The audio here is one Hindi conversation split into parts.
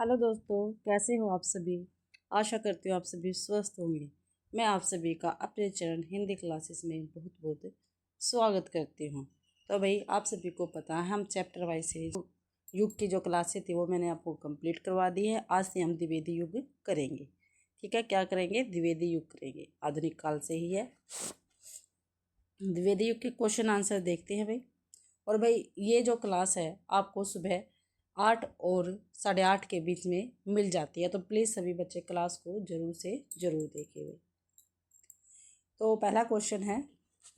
हेलो दोस्तों, कैसे हो आप सभी। आशा करती हूँ आप सभी स्वस्थ होंगे। मैं आप सभी का अपने चरण हिंदी क्लासेस में बहुत बहुत स्वागत करती हूँ। तो भाई आप सभी को पता है हम चैप्टर वाइज से युग की जो क्लासेस थी वो मैंने आपको कंप्लीट करवा दी है। आज से हम द्विवेदी युग करेंगे। ठीक है, क्या करेंगे? द्विवेदी युग करेंगे। आधुनिक काल से ही है। द्विवेदी युग के क्वेश्चन आंसर देखते हैं भाई। और भाई ये जो क्लास है आपको सुबह 8 और 8:30 के बीच में मिल जाती है, तो प्लीज़ सभी बच्चे क्लास को जरूर से जरूर देखें भाई। तो पहला क्वेश्चन है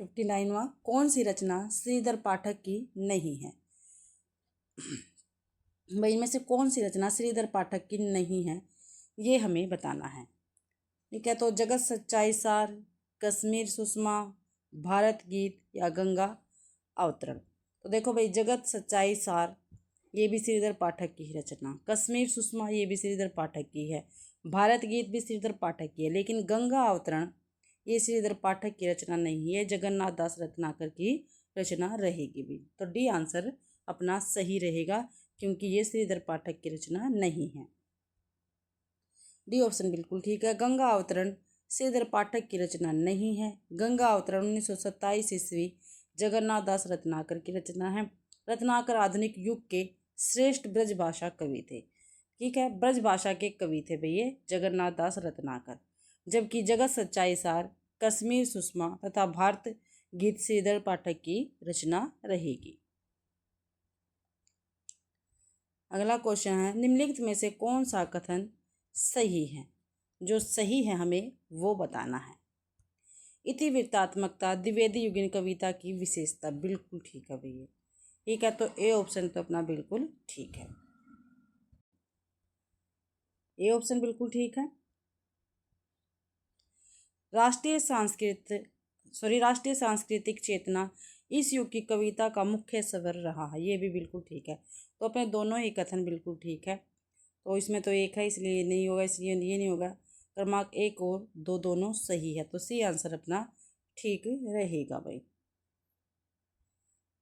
59वां, कौन सी रचना श्रीधर पाठक की नहीं है? भाई इनमें से कौन सी रचना श्रीधर पाठक की नहीं है, ये हमें बताना है। ठीक है, तो जगत सच्चाई सार, कश्मीर सुषमा, भारत गीत या गंगा अवतरण। तो देखो भाई, जगत सच्चाई सार ये भी श्रीधर पाठक की ही रचना, कश्मीर सुषमा ये भी श्रीधर पाठक की है, भारत गीत भी श्रीधर पाठक की है, लेकिन गंगा अवतरण ये श्रीधर पाठक की रचना नहीं है, जगन्नाथ दास रत्नाकर की रचना रहेगी भी। तो डी आंसर अपना सही रहेगा, क्योंकि ये श्रीधर पाठक की रचना नहीं है। डी ऑप्शन बिल्कुल ठीक है। गंगा अवतरण श्रीधर पाठक की रचना नहीं है। गंगा अवतरण 1927 ईस्वी जगन्नाथ दास रत्नाकर की रचना है। रत्नाकर आधुनिक युग के श्रेष्ठ ब्रज भाषा कवि थे। ठीक है, ब्रज भाषा के कवि थे भैया जगन्नाथ दास रत्नाकर। जबकि जगत सच्चाई सार, कश्मीर सुषमा तथा भारत गीत श्रीधर पाठक की रचना रहेगी। अगला क्वेश्चन है, निम्नलिखित में से कौन सा कथन सही है? जो सही है हमें वो बताना है। इतिवृत्तात्मकता द्विवेदी युगीन कविता की विशेषता, बिल्कुल ठीक है भैया। ठीक है, तो ए ऑप्शन तो अपना बिल्कुल ठीक है। ए ऑप्शन बिल्कुल ठीक है। राष्ट्रीय सांस्कृतिक चेतना इस युग की कविता का मुख्य स्वर रहा है, ये भी बिल्कुल ठीक है। तो अपने दोनों ही कथन बिल्कुल ठीक है। तो इसमें तो एक है इसलिए ये नहीं होगा, इसलिए ये नहीं होगा। क्रमांक एक और दो दोनों सही है, तो सी आंसर अपना ठीक रहेगा भाई।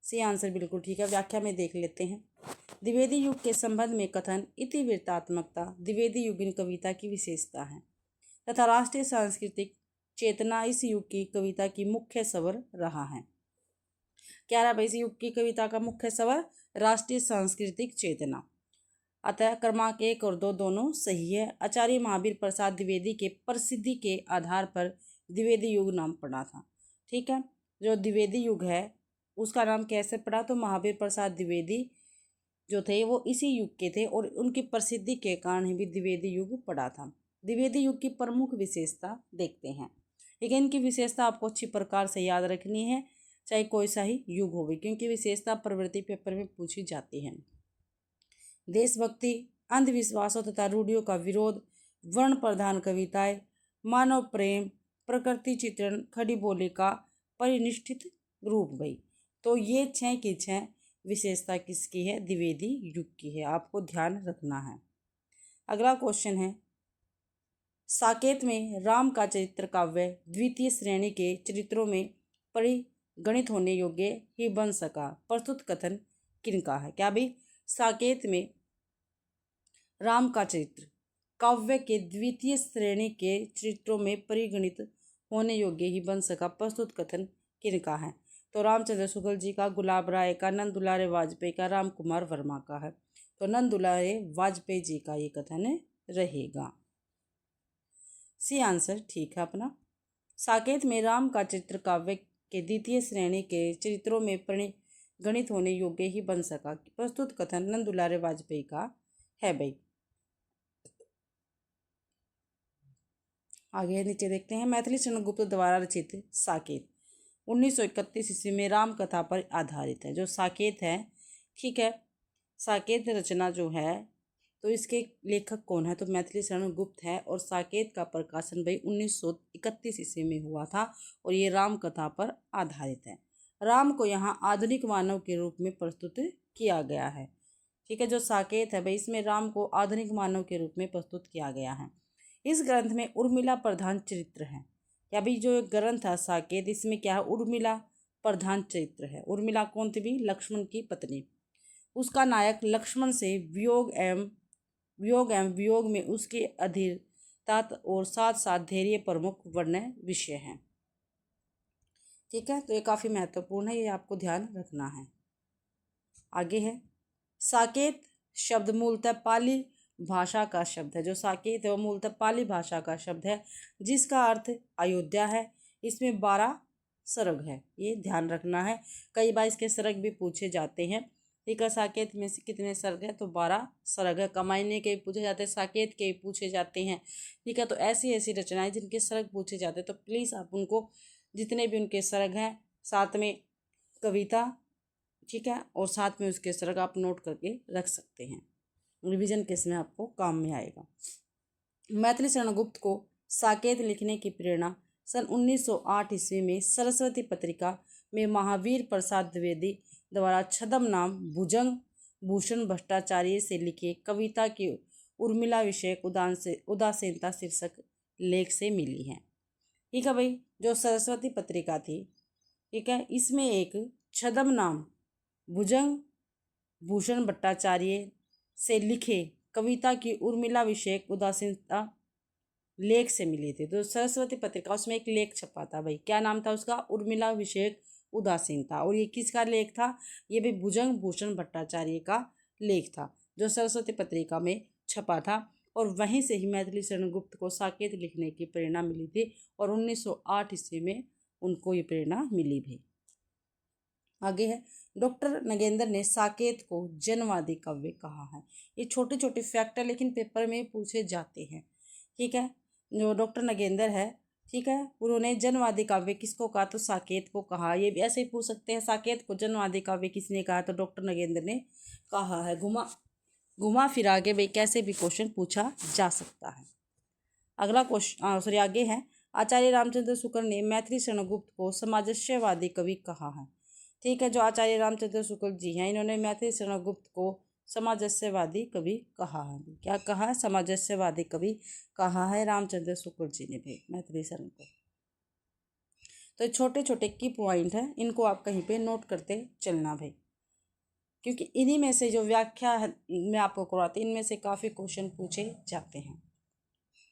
सी आंसर बिल्कुल ठीक है। व्याख्या में देख लेते हैं। द्विवेदी युग के संबंध में कथन इतिवृत्तात्मकता द्विवेदी युगीन कविता की विशेषता है तथा राष्ट्रीय सांस्कृतिक चेतना इस युग की कविता की मुख्य स्वर रहा है। क्या रहा भाई इस युग की कविता का मुख्य स्वर? राष्ट्रीय सांस्कृतिक चेतना। अतः क्रमांक एक और दो दोनों सही है। आचार्य महावीर प्रसाद द्विवेदी के प्रसिद्धि के आधार पर द्विवेदी युग नाम पड़ा था। ठीक है, जो द्विवेदी युग है उसका नाम कैसे पड़ा? तो महावीर प्रसाद द्विवेदी जो थे वो इसी युग के थे और उनकी प्रसिद्धि के कारण ही भी द्विवेदी युग पड़ा था। द्विवेदी युग की प्रमुख विशेषता देखते हैं। लेकिन इनकी विशेषता आपको अच्छी प्रकार से याद रखनी है, चाहे कोई सा ही युग हो, क्योंकि विशेषता प्रवृत्ति पेपर में पूछी जाती है। देशभक्ति, अंधविश्वासों तथा रूढ़ियों का विरोध, वर्ण प्रधान कविताएं, मानव प्रेम, प्रकृति चित्रण, खड़ी बोली का परिनिष्ठित रूप भाई। तो ये 6 की 6 विशेषता किसकी है? द्विवेदी युग की है, आपको ध्यान रखना है। अगला क्वेश्चन है, साकेत में राम का चरित्र काव्य द्वितीय श्रेणी के चरित्रों में परिगणित होने योग्य ही बन सका, प्रस्तुत कथन किनका है? क्या भाई साकेत में राम का चरित्र काव्य के द्वितीय श्रेणी के चरित्रों में परिगणित होने योग्य ही बन सका, प्रस्तुत कथन किनका है? तो रामचंद्र शुक्ल जी का, गुलाब राय का, नंद दुलारे वाजपेयी का, राम कुमार वर्मा का है। तो नंद दुलारे वाजपेयी जी का ये कथन रहेगा। सी आंसर ठीक है अपना। साकेत में राम का चित्र काव्य के द्वितीय श्रेणी के चरित्रों में परिगणित होने योग्य ही बन सका, प्रस्तुत कथन नंद दुलारे वाजपेयी का है भाई। आगे नीचे देखते हैं, मैथिली शरण गुप्त द्वारा रचित साकेत 1931 ईस्वी में राम कथा पर आधारित है। जो साकेत है, ठीक है, साकेत रचना जो है तो इसके लेखक कौन है? तो मैथिली शरण गुप्त है। और साकेत का प्रकाशन भाई 1931 ईस्वी में हुआ था और ये राम कथा पर आधारित है। राम को यहाँ आधुनिक मानव के रूप में प्रस्तुत किया गया है। ठीक है, जो साकेत है भाई इसमें राम को आधुनिक मानव के रूप में प्रस्तुत किया गया है। इस ग्रंथ में उर्मिला प्रधान चरित्र है। क्या भाई जो ग्रंथ है साकेत, इसमें क्या है? उर्मिला प्रधान चरित्र है। उर्मिला कौन थी भी? लक्ष्मण की पत्नी। उसका नायक लक्ष्मण से वियोग एवं वियोग एवं वियोग में उसकी अधीरता और साथ साथ धैर्य प्रमुख वर्ण विषय हैं। ठीक है, तो ये काफ़ी महत्वपूर्ण है, ये आपको ध्यान रखना है। आगे है साकेत शब्द मूलतः पाली भाषा का शब्द है। जो साकेत है वो मूलतः पाली भाषा का शब्द है जिसका अर्थ अयोध्या है। इसमें 12 सर्ग है, ये ध्यान रखना है। कई बार इसके सर्ग भी पूछे जाते हैं। ठीक है, साकेत में से कितने सर्ग है, तो 12 सर्ग है। कमायने के पूछे जाते हैं, साकेत के पूछे जाते हैं। ठीक है, तो ऐसी ऐसी रचनाएं जिनके सर्ग पूछे जाते हैं तो प्लीज़ आप उनको जितने भी उनके सर्ग हैं साथ में कविता, ठीक है, और साथ में उसके सर्ग आप नोट करके रख सकते हैं। रिवीजन के इसमें आपको काम में आएगा। मैथिली शरण गुप्त को साकेत लिखने की प्रेरणा सन 1908 ईस्वी में सरस्वती पत्रिका में महावीर प्रसाद द्विवेदी द्वारा छद्म नाम भुजंग भूषण भट्टाचार्य से लिखे कविता की उर्मिला विषयक उदासीनता शीर्षक लेख से मिली है। ठीक है भाई, जो सरस्वती पत्रिका थी, ठीक है, इसमें एक छद्म नाम भुजंग भूषण भट्टाचार्य से लिखे कविता की उर्मिला विषयक उदासीनता लेख से मिली थी। तो सरस्वती पत्रिका उसमें एक लेख छपा था भाई, क्या नाम था उसका, उर्मिला विषयक उदासीनता। और ये किसका लेख था, ये भी भुजंग भूषण भट्टाचार्य का लेख था जो सरस्वती पत्रिका में छपा था। और वहीं से ही मैथिली शरण गुप्त को साकेत लिखने की प्रेरणा मिली थी और 1908 ईस्वी में उनको ये प्रेरणा मिली भी। आगे है डॉक्टर नगेंद्र ने साकेत को जनवादी काव्य कहा है। ये छोटे छोटे फैक्ट है लेकिन पेपर में पूछे जाते हैं। ठीक है, जो डॉक्टर नगेंद्र है, ठीक है, उन्होंने जनवादी काव्य किसको कहा, तो साकेत को कहा। ये भी ऐसे ही पूछ सकते हैं, साकेत को जनवादी काव्य किसने कहा, तो डॉक्टर नगेंद्र ने कहा है। घुमा फिरा के भाई कैसे भी क्वेश्चन पूछा जा सकता है। अगला क्वेश्चन आगे है आचार्य रामचंद्र शुक्ल ने मैथिली शरण गुप्त को सामंजस्यवादी कवि कहा है। ठीक है, जो आचार्य रामचंद्र शुक्ल जी हैं इन्होंने मैथिली शरण गुप्त को सामंजस्यवादी कवि कहा है। क्या कहा है, सामंजस्यवादी कवि कहा है रामचंद्र शुक्ल जी ने भी मैथिली शरण को। तो छोटे छोटे की पॉइंट है, इनको आप कहीं पे नोट करते चलना भाई, क्योंकि इन्हीं में से जो व्याख्या है मैं आपको करवाती इनमें से काफ़ी क्वेश्चन पूछे जाते हैं।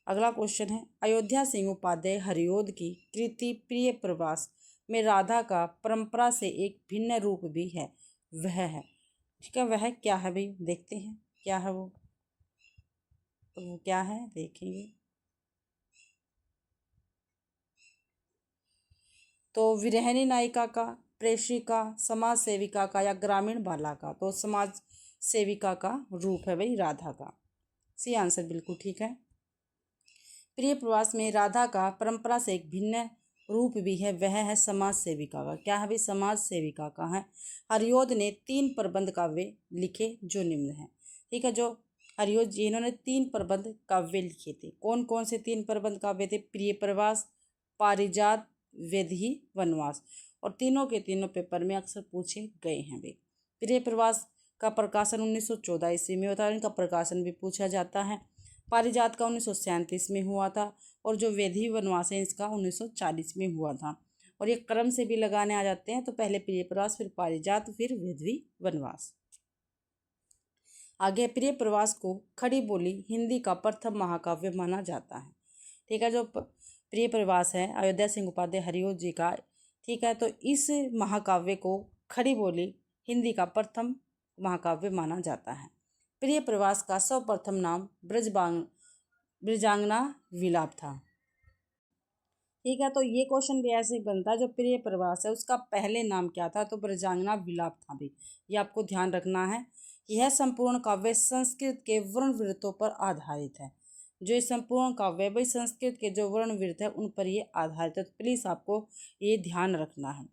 अगला क्वेश्चन है अयोध्या सिंह उपाध्याय हरिओद की कृति प्रिय प्रवास में राधा का परंपरा से एक भिन्न रूप भी है, वह है। ठीक है, वह क्या है भाई, देखते हैं क्या है वो। तो वो क्या है देखेंगे। तो विरहनी नायिका का, प्रेषिका, समाज सेविका का या ग्रामीण बाला का, तो समाज सेविका का रूप है भाई राधा का। सी आंसर बिल्कुल ठीक है। प्रिय प्रवास में राधा का परंपरा से एक भिन्न रूप भी है, वह है समाज सेविका का। क्या है भाई, समाज सेविका का है। हरिओद ने 3 प्रबंध काव्य लिखे जो निम्न हैं। ठीक है, जो हरिओद जी इन्होंने 3 प्रबंध काव्य लिखे थे। कौन कौन से 3 प्रबंध काव्य थे, प्रिय प्रवास, पारिजात, वैदेही वनवास। और तीनों के तीनों पेपर में अक्सर पूछे गए हैं भाई। प्रिय प्रवास का प्रकाशन 1914 ईस्वी में होता है, इनका प्रकाशन भी पूछा जाता है। पारिजात का 1937 में हुआ था और जो वैदेही वनवास है इसका 1940 में हुआ था। और ये क्रम से भी लगाने आ जाते हैं, तो पहले प्रिय प्रवास, फिर पारिजात, फिर वैदेही वनवास। आगे प्रिय प्रवास को खड़ी बोली हिंदी का प्रथम महाकाव्य माना जाता है। ठीक है, जो प्रिय प्रवास है अयोध्या सिंह उपाध्याय हरिओद जी का, ठीक है, तो इस महाकाव्य को खड़ी बोली हिंदी का प्रथम महाकाव्य माना जाता है। प्रिय प्रवास का सर्वप्रथम नाम ब्रजांगना विलाप था। ठीक है, तो ये क्वेश्चन भी ऐसे ही बनता है, जो प्रिय प्रवास है उसका पहले नाम क्या था, तो ब्रजांगना विलाप था भी। ये आपको ध्यान रखना है। यह संपूर्ण काव्य संस्कृत के वर्ण वृत्तों पर आधारित है। जो ये संपूर्ण काव्य भाई संस्कृत के जो वर्ण वृत्त है उन पर ये आधारित है, तो प्लीज़ आपको ये ध्यान रखना है।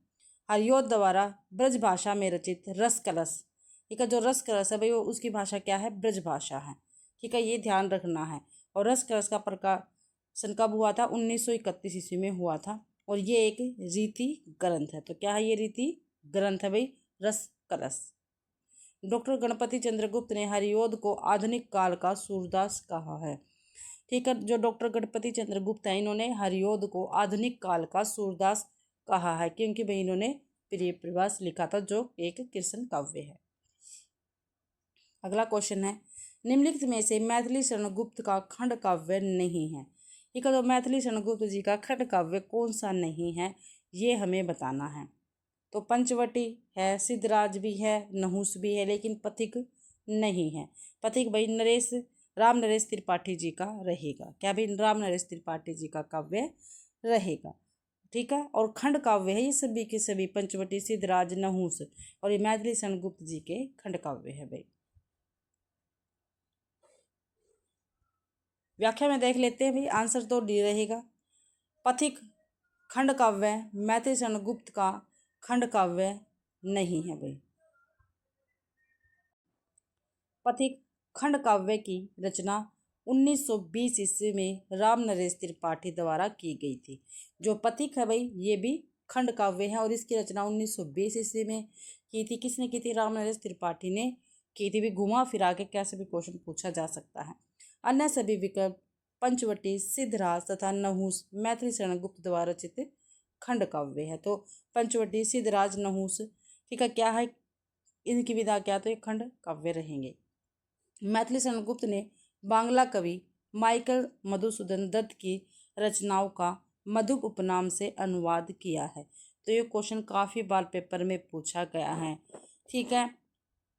हरिओद द्वारा ब्रज भाषा में रचित रस कलश, ठीक है, जो रस कलश है भाई वो उसकी भाषा क्या है, ब्रज भाषा है। ठीक है, ये ध्यान रखना है। और रस कलश का प्रकाशन कब हुआ था, 1931 ईस्वी में हुआ था। और ये एक रीति ग्रंथ है। तो क्या है, ये रीति ग्रंथ है भाई रस कलश। डॉक्टर गणपति चंद्रगुप्त ने हरिओद को आधुनिक काल का सूरदास कहा है। ठीक है, जो डॉक्टर गणपति चंद्रगुप्त हैं इन्होंने हरिओद को आधुनिक काल का सूरदास कहा है, क्योंकि भाई इन्होंने प्रिय प्रवास लिखा था जो एक कृष्ण काव्य है। अगला क्वेश्चन है निम्नलिखित में से मैथिली शरण गुप्त का खंड काव्य नहीं है। ये कहो मैथिली शरण गुप्त जी का खंड काव्य कौन सा नहीं है, ये हमें बताना है। तो पंचवटी है, सिद्धराज भी है, नहुस भी है, लेकिन पथिक नहीं है। पथिक भाई राम नरेश त्रिपाठी जी का रहेगा। क्या भाई? राम नरेश त्रिपाठी जी का काव्य रहेगा। ठीक है। और खंड काव्य है ये सभी के सभी, पंचवटी, सिद्धराज, नहुस और ये मैथिली शरण गुप्त जी के खंड काव्य है भाई। व्याख्या में देख लेते हैं भाई। आंसर तो डी रहेगा। पथिक खंड काव्य मैथिली शरण गुप्त का खंड काव्य नहीं है भाई। पथिक खंड काव्य की रचना 1920 ईस्वी में राम नरेश त्रिपाठी द्वारा की गई थी। जो पथिक है भाई ये भी खंड काव्य है और इसकी रचना 1920 ईस्वी में की थी। किसने की थी? राम नरेश त्रिपाठी ने की थी। भी घुमा फिरा के कैसे भी क्वेश्चन पूछा जा सकता है। अन्य सभी विकल्प पंचवटी, सिद्धराज तथा नहुस मैथिली शरण गुप्त द्वारा रचित खंड काव्य है। तो पंचवटी, सिद्धराज, नहुस, ठीक है, क्या है इनकी विधा? क्या? तो ये खंड काव्य रहेंगे। मैथिली शरण गुप्त ने बांग्ला कवि माइकल मधुसूदन दत्त की रचनाओं का मधुप उपनाम से अनुवाद किया है। तो ये क्वेश्चन काफ़ी बार पेपर में पूछा गया है। ठीक है।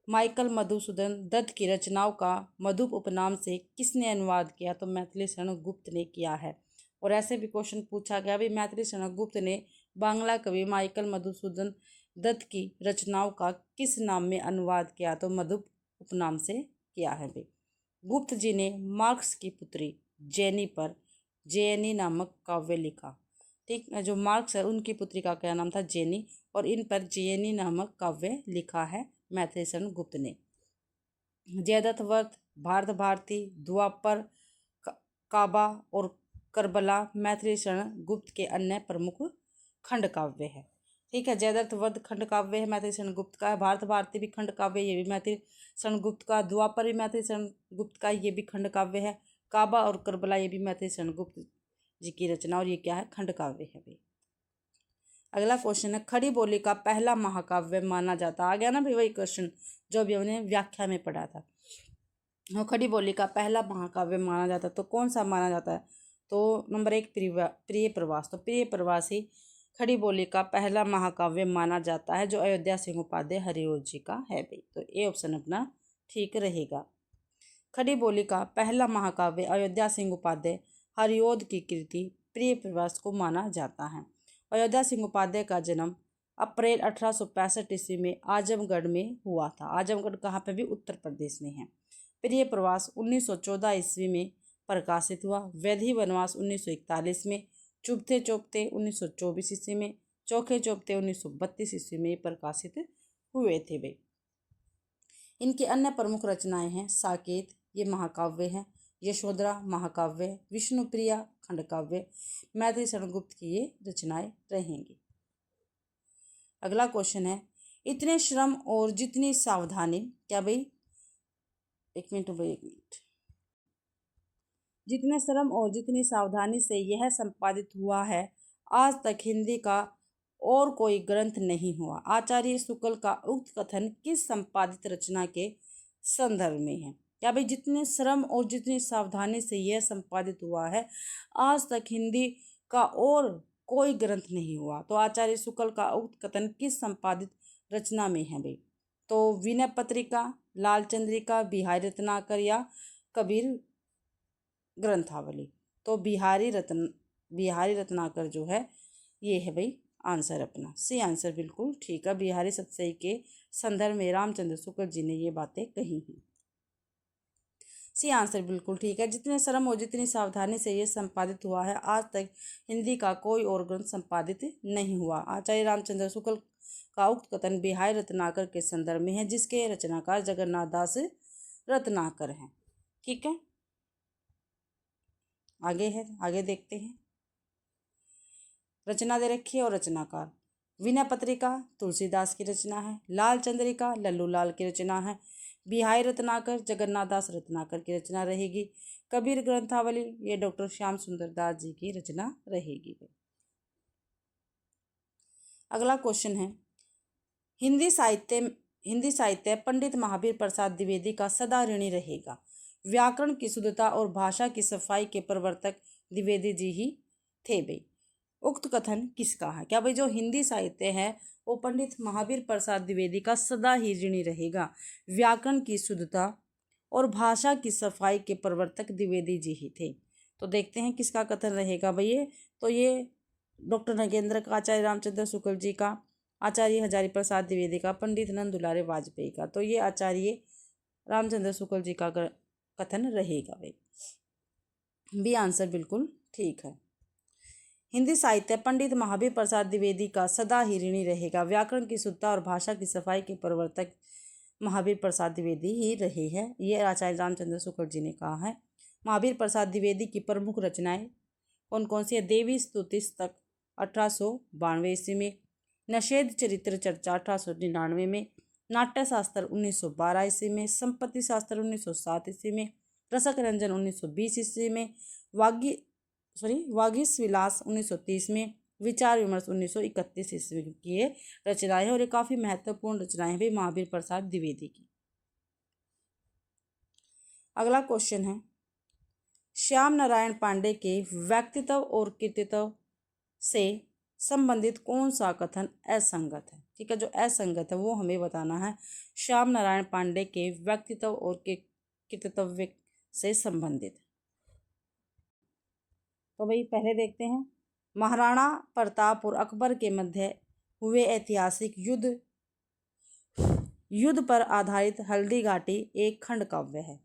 माइकल मधुसूदन दत्त की रचनाओं का मधुप उपनाम से किसने अनुवाद किया? तो मैथिली शरण गुप्त ने किया है। और ऐसे भी क्वेश्चन पूछा गया भी मैथिली शरण गुप्त ने बांग्ला कवि माइकल मधुसूदन दत्त की रचनाओं का किस नाम में अनुवाद किया? तो मधुप उपनाम से किया है भाई। गुप्त जी ने मार्क्स की पुत्री जेनी पर जेनी नामक काव्य लिखा। ठीक है। जो मार्क्स है उनकी पुत्री का क्या नाम था? जेनी। और इन पर जेनी नामक काव्य लिखा है मैथिली शरण गुप्त ने। जयदत्त वर्त, भारत भारती, द्वापर, काबा और करबला मैथिली शरण गुप्त के अन्य प्रमुख खंड काव्य है। ठीक है। जयदत्त वर्त खंड काव्य है मैथिली शरण गुप्त का। भारत भारती भी खंड काव्य, ये भी मैथिली शरण गुप्त का। द्वापर भी मैथिली शरण गुप्त का, ये भी खंड काव्य है। काबा और करबला ये भी मैथिली शरण गुप्त जी की रचना और ये क्या है? खंड काव्य है भाई। अगला क्वेश्चन है खड़ी बोली का पहला महाकाव्य माना जाता। आ गया ना भाई वही क्वेश्चन जो अभी हमने व्याख्या में पढ़ा था। खड़ी बोली का पहला महाकाव्य माना जाता तो कौन सा माना जाता है? तो नंबर 1 प्रिय प्रवास। तो प्रिय प्रवास ही खड़ी बोली का पहला महाकाव्य माना जाता है, जो अयोध्या सिंह उपाध्याय हरिओद जी का है भाई। तो ये ऑप्शन अपना ठीक रहेगा। खड़ी बोली का पहला महाकाव्य अयोध्या सिंह उपाध्याय हरिओद की कृति प्रिय प्रवास को माना जाता है। अयोध्या सिंह उपाध्याय का जन्म अप्रैल 1865 ईस्वी में आजमगढ़ में हुआ था। आजमगढ़ कहाँ पे? भी उत्तर प्रदेश में है। प्रिय प्रवास 1914 ईस्वी में प्रकाशित हुआ। वैदेही वनवास 1941 में, चुभते चौपते 1924 ईस्वी में, चौखे चौपते 1932 ईस्वी में प्रकाशित हुए थे वे। इनकी अन्य प्रमुख रचनाएं हैं साकेत, ये महाकाव्य है, यशोधरा महाकाव्य, विष्णुप्रिया खंड काव्य, मैथिली शरण गुप्त की ये रचनाएं रहेंगी। अगला क्वेश्चन है इतने श्रम और जितनी सावधानी, क्या भाई? एक मिनट। जितने श्रम और जितनी सावधानी से यह संपादित हुआ है, आज तक हिंदी का और कोई ग्रंथ नहीं हुआ। आचार्य शुक्ल का उक्त कथन किस संपादित रचना के संदर्भ में है? क्या भाई? जितने श्रम और जितनी सावधानी से यह संपादित हुआ है, आज तक हिंदी का और कोई ग्रंथ नहीं हुआ। तो आचार्य शुक्ल का उक्त कथन किस संपादित रचना में है भाई? तो विनय पत्रिका, लाल चंद्रिका, बिहारी रत्नाकर या कबीर ग्रंथावली। तो बिहारी रत्नाकर जो है ये है भाई आंसर अपना। सी आंसर बिल्कुल ठीक है। बिहारी सतसई के संदर्भ में रामचंद्र शुक्ल जी ने ये बातें कही हैं। सी आंसर बिल्कुल ठीक है। जितने श्रम और जितनी सावधानी से ये संपादित हुआ है, आज तक हिंदी का कोई और ग्रंथ संपादित नहीं हुआ। आचार्य रामचंद्र शुक्ल का उक्त कथन बिहारी रत्नाकर के संदर्भ में है, जिसके रचनाकार जगन्नाथ दास रत्नाकर हैं। ठीक है। आगे देखते हैं। रचना दे रखी है और रचनाकार। विनय पत्रिका तुलसीदास की रचना है। लाल चंद्रिका लल्लू लाल की रचना है। बिहारी रत्नाकर जगन्नाथ दास रत्नाकर की रचना रहेगी। कबीर ग्रंथावली ये डॉक्टर श्याम सुंदर दास जी की रचना रहेगी। अगला क्वेश्चन है हिंदी साहित्य हिंदी साहित्य पंडित महावीर प्रसाद द्विवेदी का सदा ऋणी रहेगा। व्याकरण की शुद्धता और भाषा की सफाई के प्रवर्तक द्विवेदी जी ही थे भाई। उक्त कथन किसका है? क्या भाई जो हिंदी साहित्य है वो पंडित महावीर प्रसाद द्विवेदी का सदा ही ऋणी रहेगा। व्याकरण की शुद्धता और भाषा की सफाई के प्रवर्तक द्विवेदी जी ही थे। तो देखते हैं किसका कथन रहेगा भैया। तो ये डॉक्टर नगेंद्र का, आचार्य रामचंद्र शुक्ल जी का, आचार्य हजारी प्रसाद द्विवेदी का, पंडित नंद दुलारे वाजपेयी का। तो ये आचार्य रामचंद्र शुक्ल जी का कथन रहेगा भाई। बी आंसर बिल्कुल ठीक है। हिंदी साहित्य पंडित महावीर प्रसाद द्विवेदी का सदा ही ऋणी रहेगा। व्याकरण की शुद्धता और भाषा की सफाई के प्रवर्तक महावीर प्रसाद द्विवेदी ही रहे हैं। ये आचार्य रामचंद्र शुक्ल जी ने कहा है। महावीर प्रसाद द्विवेदी की प्रमुख रचनाएं कौन कौन सी है? देवी स्तुतिस्तक 1892 ईस्वी में, नषेध चरित्र चर्चा 1899 में, नाट्य शास्त्र 1912 ईस्वी में, संपत्ति शास्त्र 1907 ईस्वी में, रसक रंजन 1920 ईस्वी में, वागीश विलास 1930 में, विचार विमर्श 1931 ईस्वी की ये रचनाएं हैं और ये काफी महत्वपूर्ण रचनाएं भी महावीर प्रसाद द्विवेदी की। अगला क्वेश्चन है, श्याम नारायण पांडे के व्यक्तित्व और कृतित्व से संबंधित कौन सा कथन असंगत है? ठीक है, जो असंगत है वो हमें बताना है। श्याम नारायण पांडे के व्यक्तित्व और कृतित्व से संबंधित। तो भाई पहले देखते हैं, महाराणा प्रताप और अकबर के मध्य हुए ऐतिहासिक युद्ध पर आधारित हल्दी घाटी एक खंड काव्य है।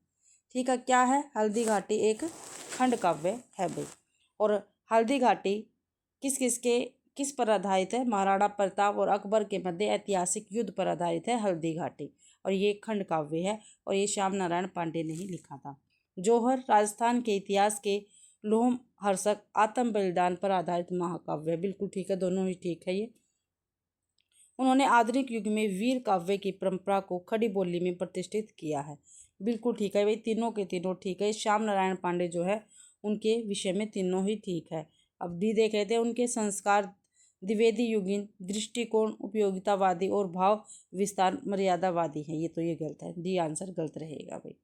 ठीक है, क्या है? हल्दी घाटी एक खंड काव्य है भाई। और हल्दी घाटी किस पर आधारित है? महाराणा प्रताप और अकबर के मध्य ऐतिहासिक युद्ध पर आधारित है हल्दी घाटी, और ये खंड काव्य है और ये श्याम नारायण पांडे ने ही लिखा था। जौहर राजस्थान के इतिहास के लोमहर्षक आत्म बलिदान पर आधारित महाकाव्य है। बिल्कुल ठीक है, दोनों ही ठीक है। ये उन्होंने आधुनिक युग में वीर काव्य की परंपरा को खड़ी बोली में प्रतिष्ठित किया है। बिल्कुल ठीक है भाई, तीनों के तीनों ठीक है। श्याम नारायण पांडे जो है उनके विषय में तीनों ही ठीक है। अब भी देख रहे थे, उनके संस्कार द्विवेदी युगीन, दृष्टिकोण उपयोगितावादी और भाव विस्तार मर्यादावादी है। ये तो ये गलत है, डी आंसर गलत रहेगा भाई।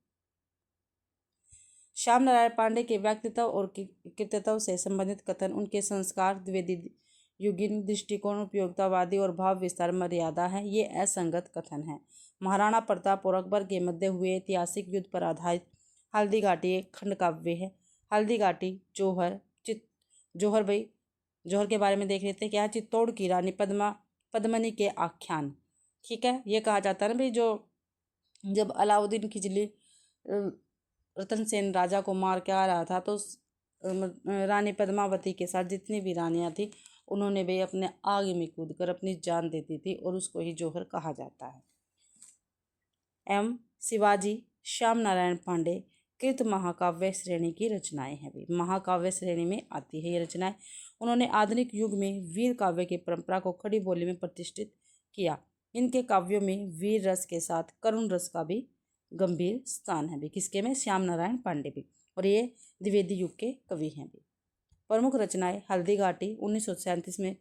श्याम नारायण पांडे के व्यक्तित्व और कृतित्व से संबंधित कथन, उनके संस्कार द्विवेदी युगीन, दृष्टिकोण उपयोगितावादी और भाव विस्तार मर्यादा है, ये असंगत कथन है। महाराणा प्रताप और अकबर के मध्य हुए ऐतिहासिक युद्ध पर आधारित हल्दी घाटी एक खंड काव्य है। हल्दी घाटी जौहर भाई, जौहर के बारे में देख लेते हैं। क्या? चित्तौड़ की रानी पद्मनी के आख्यान। ठीक है, ये कहा जाता है ना भाई, जो जब अलाउद्दीन खिलजी रतन सेन राजा को मार के आ रहा था तो रानी पद्मावती के साथ जितनी भी रानियां थी उन्होंने भी अपने आग में कूदकर अपनी जान दे दी थी, और उसको ही जौहर कहा जाता है। एम शिवाजी श्याम नारायण पांडे कृत महाकाव्य श्रेणी की रचनाएं हैं भी, महाकाव्य श्रेणी में आती है ये रचनाएं। उन्होंने आधुनिक युग में वीर काव्य की परंपरा को खड़ी बोली में प्रतिष्ठित किया। इनके काव्यों में वीर रस के साथ करुण रस का भी गंभीर स्थान है भी। किसके में? श्याम नारायण पांडे भी, और ये द्विवेदी युग के कवि हैं भी। प्रमुख रचनाएं, हल्दी घाटी 1937 में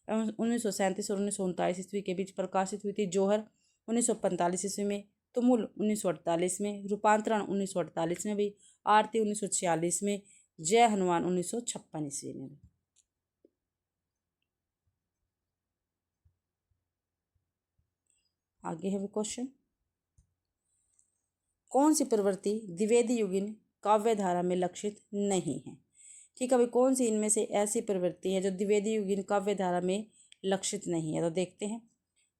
1937 और 1939 ईस्वी के बीच प्रकाशित हुई थी। जौहर 1945 ईस्वी में, तुमुल 1948 में, रूपांतरण 1948 में भी, आरती 1946 में, जय हनुमान 1956 ईस्वी में भी। आगे है क्वेश्चन, कौन सी प्रवृत्ति द्विवेदी युगीन काव्य धारा में लक्षित नहीं है? ठीक है भाई, कौन सी इनमें से ऐसी प्रवृत्ति है जो द्विवेदी युगीन काव्य धारा में लक्षित नहीं है? तो देखते हैं,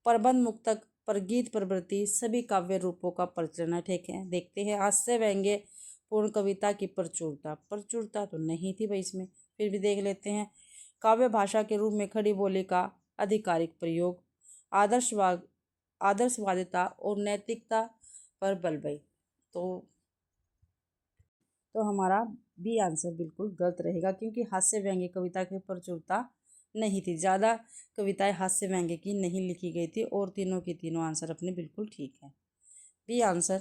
प्रबंध मुक्तक पर गीत प्रवृत्ति सभी काव्य रूपों का प्रचलन है। ठीक है, देखते हैं, हास्य व्यंग्य पूर्ण कविता की प्रचुरता तो नहीं थी भाई इसमें, फिर भी देख लेते हैं। काव्य भाषा के रूप में खड़ी बोली का आधिकारिक प्रयोग, आदर्शवादिता और नैतिकता पर बल भाई। तो हमारा बी आंसर बिल्कुल गलत रहेगा, क्योंकि हास्य व्यंग्य कविता की प्रचुरता नहीं थी, ज़्यादा कविताएं हास्य व्यंग्य की नहीं लिखी गई थी, और तीनों की तीनों आंसर अपने बिल्कुल ठीक है। बी आंसर,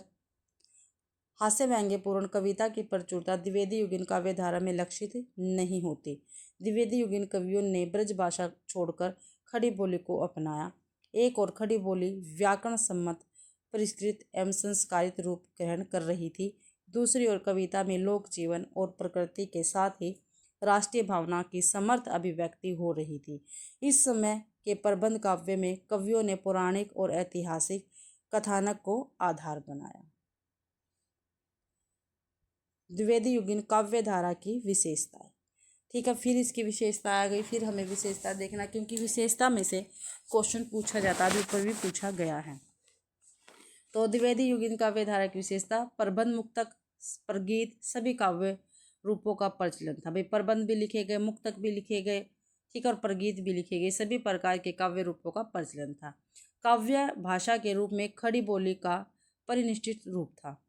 हास्य व्यंग्य पूर्ण कविता की प्रचुरता द्विवेदी युगीन काव्य धारा में लक्षित नहीं होती। द्विवेदी युगीन कवियों ने ब्रज भाषा छोड़कर खड़ी बोली को अपनाया। एक और खड़ी बोली व्याकरण सम्मत परिष्कृत एवं संस्कारित रूप ग्रहण कर रही थी, दूसरी ओर कविता में लोक जीवन और प्रकृति के साथ ही राष्ट्रीय भावना की समर्थ अभिव्यक्ति हो रही थी। इस समय के प्रबंध काव्य में कवियों ने पौराणिक और ऐतिहासिक कथानक को आधार बनाया। द्विवेदी युगीन काव्य धारा की विशेषताएं। ठीक है, फिर इसकी विशेषता आ गई। फिर हमें विशेषता देखना, क्योंकि विशेषता में से क्वेश्चन पूछा जाता है, ऊपर भी पूछा गया है। तो द्विवेदी युगीन काव्य धारा की विशेषता, प्रबंध, मुक्तक, प्रगीत सभी काव्य रूपों का प्रचलन था। भाई प्रबंध भी लिखे गए, मुक्तक भी लिखे गए, ठीक है, और प्रगीत भी लिखे गए, सभी प्रकार के काव्य रूपों का प्रचलन था। काव्य भाषा के रूप में खड़ी बोली का परिनिष्ठित रूप था।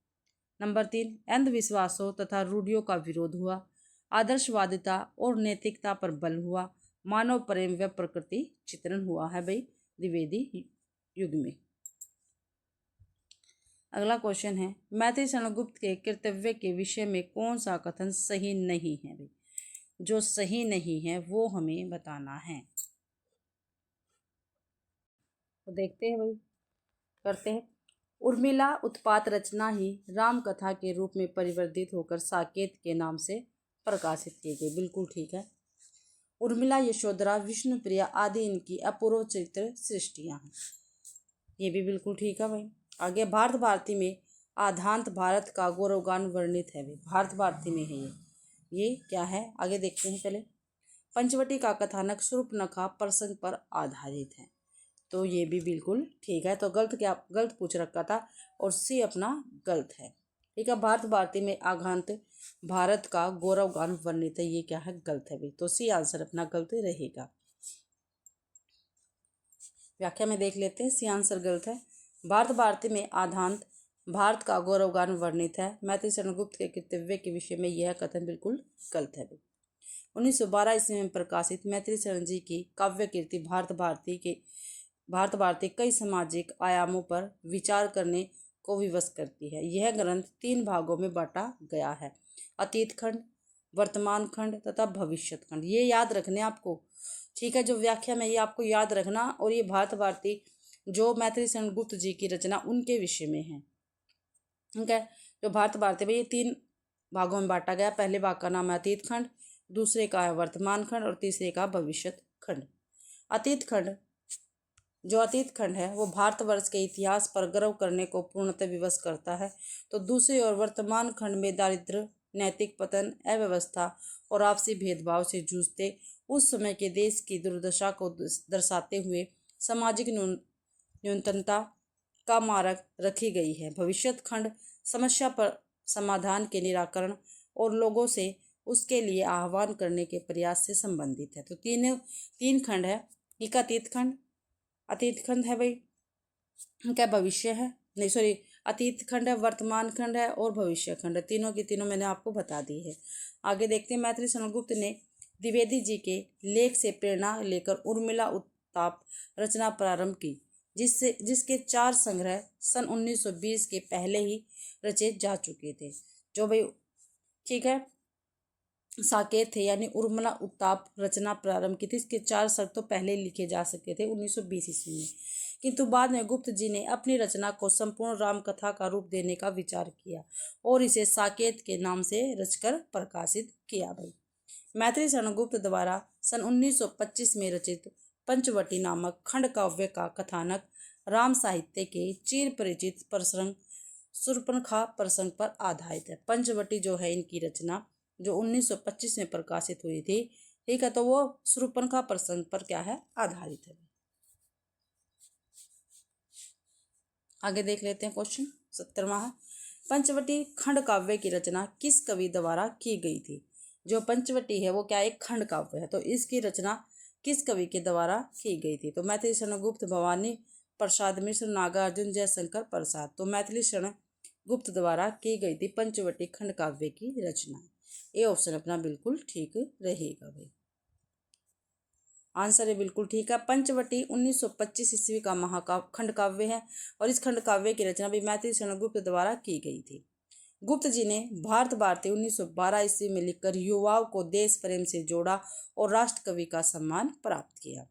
नंबर 3, अंधविश्वासों तथा रूढ़ियों का विरोध हुआ, आदर्शवादिता और नैतिकता पर बल हुआ, मानव प्रेम व प्रकृति चित्रण हुआ है भाई द्विवेदी युग में। अगला क्वेश्चन है, मैत्री चंद्रगुप्त के कर्तव्य के विषय में कौन सा कथन सही नहीं है? भाई जो सही नहीं है वो हमें बताना है। तो देखते हैं भाई, करते हैं। उर्मिला उत्पात रचना ही राम कथा के रूप में परिवर्तित होकर साकेत के नाम से प्रकाशित की गई। बिल्कुल ठीक है। उर्मिला, यशोधरा, विष्णुप्रिया आदि इनकी अपूर्व चरित्र सृष्टियां हैं। ये भी बिल्कुल ठीक है भाई। आगे, भारत भारती में आधांत भारत का गौरवगान वर्णित है। भाई भारत भारती में है ये क्या है आगे देखते हैं। पहले, पंचवटी का कथानक शूर्पणखा प्रसंग पर आधारित है। तो ये भी बिल्कुल ठीक है। तो गलत पूछ रखा था और सी अपना गलत है। ठीक है, भारत भारती में आघांत भारत का गौरवगान वर्णित है, ये क्या है? गलत है भाई। तो सी आंसर अपना गलत रहेगा। व्याख्या में देख लेते हैं, सी आंसर गलत है। भारत भारती में आधांत भारत का गौरवगान वर्णित है। मैत्री चंद्रगुप्त के कर्तव्य के विषय में यह कथन बिल्कुल गलत है भाई। 1912 ईस्वी में प्रकाशित मैत्री चरण जी की काव्य कीर्ति भारत भारती कई सामाजिक आयामों पर विचार करने को विवश करती है। यह ग्रंथ 3 भागों में बांटा गया है, अतीत खंड, वर्तमान खंड तथा भविष्य खंड। ये याद रखने आपको, ठीक है, जो व्याख्या में ये आपको याद रखना। और ये भारत भारती जो मैत्री चंद्रगुप्त जी की रचना उनके विषय में है। ठीक है, जो भारत भारती में ये 3 भागों में बांटा गया। पहले भाग का नाम है अतीत खंड, दूसरे का है वर्तमान खंड और तीसरे का भविष्य खंड। अतीत खंड है वो भारतवर्ष के इतिहास पर गर्व करने को पूर्णतः विवश करता है। तो दूसरी ओर वर्तमान खंड में दारिद्र्य, नैतिक पतन, अव्यवस्था और आपसी भेदभाव से जूझते उस समय के देश की दुर्दशा को दर्शाते हुए सामाजिक न्यूनतमता का मारक रखी गई है। भविष्य खंड समस्या पर समाधान के निराकरण और लोगों से उसके लिए आह्वान करने के प्रयास से संबंधित है। तो तीन खंड है। एक अतीत खंड है भाई, क्या भविष्य है, नहीं सॉरी, अतीत खंड है, वर्तमान खंड है और भविष्य खंड है। तीनों की तीनों मैंने आपको बता दी है। आगे देखते हैं, मैत्री चंद्रगुप्त ने द्विवेदी जी के लेख से प्रेरणा लेकर उर्मिला उत्ताप रचना प्रारंभ की, जिसके 4 संग्रह सन 1920 के पहले ही रचे जा चुके थे। जो भाई ठीक है साकेत थे, यानी उर्मिला उत्ताप रचना प्रारंभ की थी, इसके 4 सर्ग तो पहले लिखे जा सके थे 1920 ईस्वी में। किंतु बाद में गुप्त जी ने अपनी रचना को संपूर्ण राम कथा का रूप देने का विचार किया और इसे साकेत के नाम से रचकर प्रकाशित किया। भाई मैत्री चंद्रगुप्त द्वारा सन 1925 में रचित पंचवटी नामक खंड काव्य का कथानक राम साहित्य के चिर परिचित प्रसंग शूर्पणखा प्रसंग पर आधारित है। पंचवटी जो है इनकी रचना जो 1925 में प्रकाशित हुई थी, ठीक है, तो वो शूर्पणखा प्रसंग पर क्या है? आधारित है। आगे देख लेते हैं क्वेश्चन 17वां है, पंचवटी खंड काव्य की रचना किस कवि द्वारा की गई थी? जो पंचवटी है वो क्या एक खंड काव्य है, तो इसकी रचना किस कवि के द्वारा की गई थी? तो मैथिली चंद्रगुप्त, भवानी प्रसाद मिश्र, नागार्जुन, जयशंकर प्रसाद। तो मैथिली चंद्रगुप्त द्वारा की गई थी पंचवटी खंड काव्य की रचना। ये ऑप्शन अपना बिल्कुल ठीक रहेगा। भाई आंसर है बिल्कुल ठीक है। पंचवटी 1925 ईस्वी का महाकाव्य खंड काव्य है और इस खंड काव्य की रचना भी मैथिली चंद्रगुप्त द्वारा की गई थी। गुप्त जी ने भारत भारती 1912 ईस्वी में लिखकर युवाओं को देश प्रेम से जोड़ा और राष्ट्र कवि का सम्मान प्राप्त किया।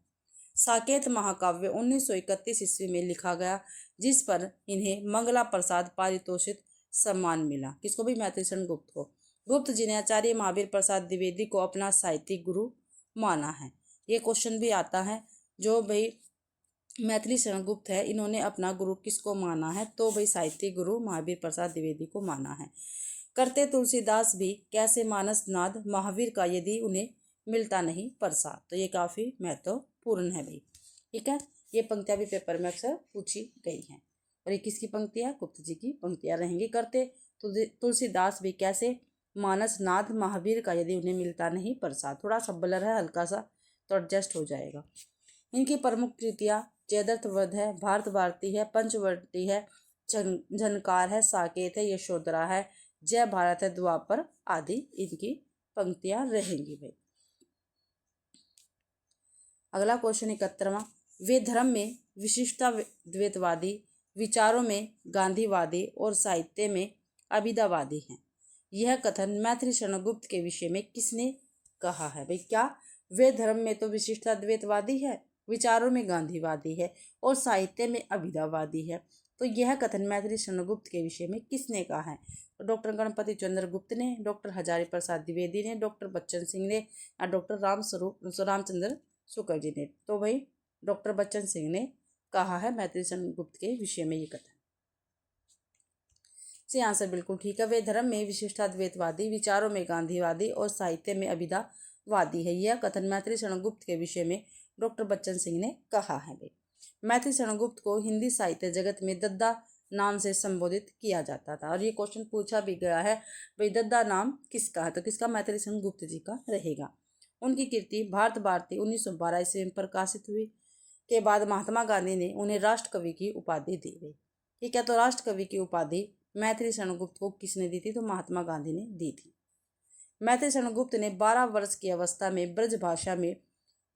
साकेत महाकाव्य 1931 ईस्वी में लिखा गया, जिस पर इन्हें मंगला प्रसाद पारितोषिक सम्मान मिला। किसको भी? मैथिली शरण गुप्त को। गुप्त जी ने आचार्य महावीर प्रसाद द्विवेदी को अपना साहित्यिक गुरु माना है। ये क्वेश्चन भी आता है, जो भाई मैथिली शरण गुप्त है, इन्होंने अपना गुरु किसको माना है? तो भाई साहित्यिक गुरु महावीर प्रसाद द्विवेदी को माना है। करते तुलसीदास भी कैसे मानस नाद महावीर का, यदि उन्हें मिलता नहीं प्रसाद। तो ये काफी महत्वपूर्ण है भाई। ठीक है, ये पंक्तियां भी पेपर में अक्सर पूछी गई हैं। और ये किसकी पंक्तियां? गुप्त जी की पंक्तियां रहेंगी। करते तुलसीदास भी कैसे मानस नाद महावीर का, यदि उन्हें मिलता नहीं प्रसाद। थोड़ा सा ब्लर है हल्का सा, तो एडजस्ट हो जाएगा। इनकी प्रमुख कृतियां जयद्रथ वध है, भारत भारती है, पंचवटी है, झनकार है, साकेत है, यशोधरा है, जय भारत है, द्वापर आदि इनकी पंक्तियां रहेंगी भाई। अगला क्वेश्चन 71वां। वे धर्म में विशिष्टता द्वैतवादी, विचारों में गांधीवादी और साहित्य में अभिधावादी हैं। यह कथन मैथिली शरण गुप्त के विषय में किसने कहा है भाई? क्या? वे धर्म में तो विशिष्टता द्वैतवादी है, विचारों में गांधीवादी है और साहित्य में अभिधावादी है। तो यह कथन मैथिली शरण गुप्त के विषय में किसने कहा है? तो डॉक्टर गणपति चंद्र गुप्त ने, डॉक्टर हजारी प्रसाद द्विवेदी ने, डॉक्टर बच्चन सिंह ने या डॉक्टर रामचंद्र शुक्ल जी ने। तो भाई डॉक्टर बच्चन सिंह ने कहा है मैथिली शरण गुप्त के विषय में ये कथन। से आंसर बिल्कुल ठीक है। वे धर्म में विशिष्टाद्वैतवादी, विचारों में गांधीवादी और साहित्य में अभिधावादी है। यह कथन मैथिली शरण गुप्त के विषय में डॉक्टर बच्चन सिंह ने कहा है भाई। मैथिली शरण गुप्त को हिंदी साहित्य जगत में दद्दा नाम से संबोधित किया जाता था। और ये क्वेश्चन पूछा भी गया है भाई, दद्दा नाम किसका है? तो किसका? मैथिली शरण गुप्त जी का रहेगा। उनकी कृति भारत भारती 1912 ईस्वी में प्रकाशित हुई के बाद महात्मा गांधी ने उन्हें राष्ट्र कवि की उपाधि दी गई। ठीक है, तो राष्ट्र कवि की उपाधि मैथिली शरण गुप्त को किसने दी थी? तो महात्मा गांधी ने दी थी। मैथिली शरण गुप्त ने 12 वर्ष की अवस्था में ब्रज भाषा में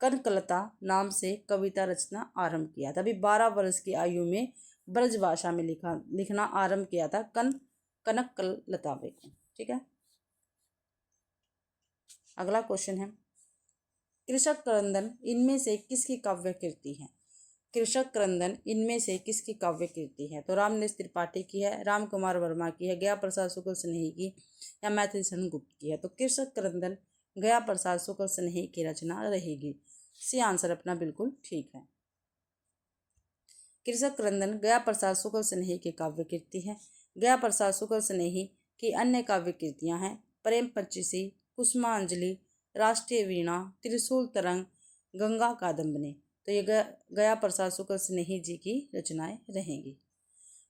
कनकलता नाम से कविता रचना आरंभ किया था। अभी 12 वर्ष की आयु में ब्रज भाषा में लिखना आरंभ किया था कनकलता को। ठीक है, अगला क्वेश्चन है, कृषक क्रंदन इनमें से किसकी काव्य कृति है? कृषक क्रंदन इनमें से किसकी काव्य कृति है? तो रामनरेश त्रिपाठी की है, राम कुमार वर्मा की है, गया प्रसाद शुक्ल स्नेही की या मैथिली शरण गुप्त की है? तो कृषक क्रंदन गया प्रसाद शुक्ल स्नेही की रचना रहेगी। सी आंसर अपना बिल्कुल ठीक है। कृषक क्रंदन गया प्रसाद शुक्ल स्नेही की काव्य कृति है। गया प्रसाद शुक्ल स्नेही की अन्य काव्य कृतियां हैं प्रेम पंचीसी, कुसुमांजलि, राष्ट्रीय वीणा, त्रिशूल तरंग, गंगा कादम्बनी। तो ये गया प्रसाद शुक्ल स्नेही जी की रचनाएं रहेंगी।